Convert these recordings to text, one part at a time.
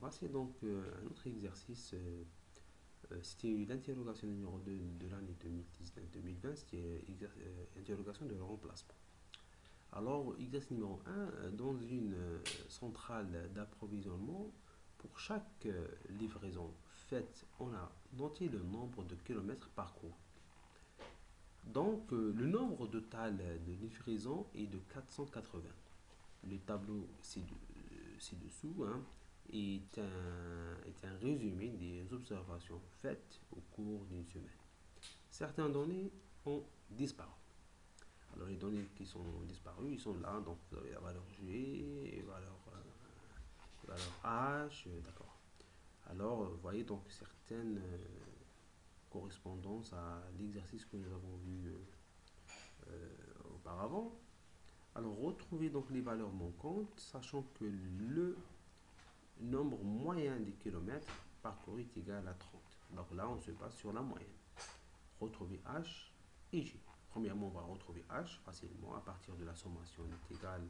Voici donc un autre exercice. C'était l'interrogation numéro 2 de l'année 2019-2020. C'était interrogation de remplacement. Alors, exercice numéro un, dans une centrale d'approvisionnement, pour chaque livraison faite, on a noté le nombre de kilomètres parcourus. Donc, le nombre total de livraisons est de 480. Le tableau ci-dessous, hein, est un résumé des observations faites au cours d'une semaine. Certaines données ont disparu. Alors les données qui sont disparues, ils sont là, donc vous avez la valeur G, valeur H, d'accord. Alors, vous voyez donc certaines correspondances à l'exercice que nous avons vu auparavant. Alors, retrouvez donc les valeurs manquantes, sachant que le nombre moyen des kilomètres parcourus est égal à 30. Donc là, on se base sur la moyenne. Retrouver H et G. Premièrement, on va retrouver H facilement à partir de la sommation est égale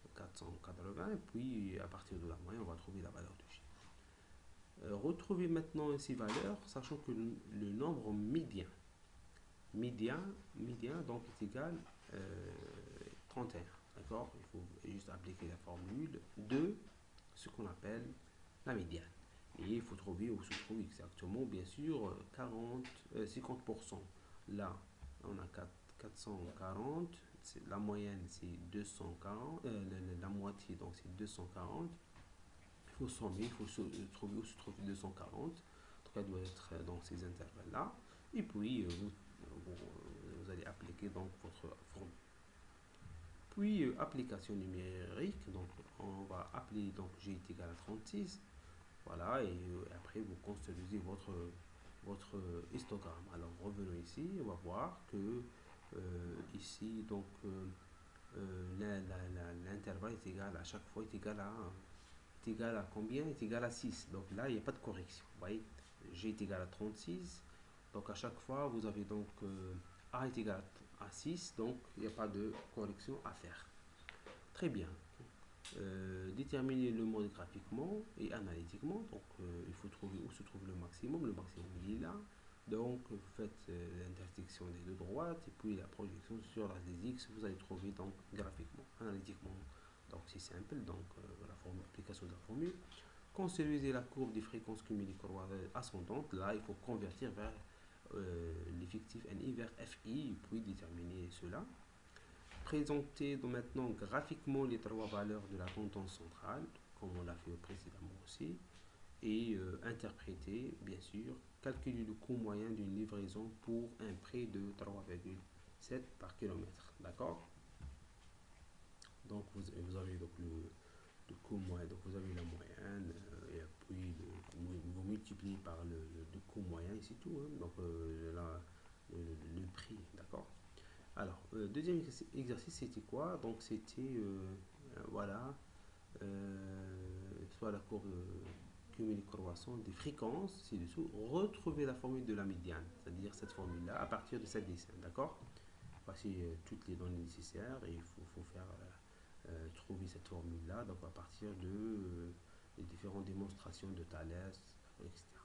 à 480. Et puis, à partir de la moyenne, on va trouver la valeur de G. Retrouver maintenant ces valeurs, sachant que le nombre médian, donc est égal à 31. D'accord. Il faut juste appliquer la formule de ce qu'on appelle la médiane. Et il faut trouver où se trouve exactement, bien sûr, 50%. Là, on a 440. La moyenne, c'est 240. La moitié, donc c'est 240. Il faut sommer, il faut trouver où se trouve 240. Donc, elle doit être dans ces intervalles-là. Et puis, vous allez appliquer donc votre formule. Puis, application numérique. Donc, on va appeler donc G est égal à 36. Voilà, et après vous construisez votre histogramme. Alors revenons ici, on va voir que ici donc l'intervalle est égal à chaque fois est égal à combien? Est égal à 6. Donc là il n'y a pas de correction. Vous voyez, G est égal à 36. Donc à chaque fois vous avez donc A est égal à 6. Donc il n'y a pas de correction à faire. Très bien. Déterminer le mode graphiquement et analytiquement. Donc, il faut trouver où se trouve le maximum. Le maximum, il est là. Donc, vous faites l'intersection des deux droites et puis la projection sur la des X. Vous allez trouver donc graphiquement, analytiquement. Donc, c'est simple. Donc, la formule, application de la formule. Construisez la courbe des fréquences cumulées croisées ascendantes. Là, il faut convertir vers l'effectif NI vers FI et puis déterminer cela. Présenter donc maintenant graphiquement les trois valeurs de la tendance centrale, comme on l'a fait précédemment aussi, et interpréter, bien sûr, calculer le coût moyen d'une livraison pour un prix de 3,7 par kilomètre. D'accord. Donc vous avez donc le coût moyen, donc vous avez la moyenne, et puis vous multipliez par le coût moyen, et c'est tout. Hein. Donc là, le prix, d'accord. Alors, deuxième exercice, c'était quoi? Donc, c'était, voilà, soit la courbe cumulée croissante des fréquences, ci-dessous, retrouver la formule de la médiane, c'est-à-dire cette formule-là, à partir de cette dessin, d'accord? Voici toutes les données nécessaires et il faut faire trouver cette formule-là, donc à partir de les différentes démonstrations de Thalès, etc.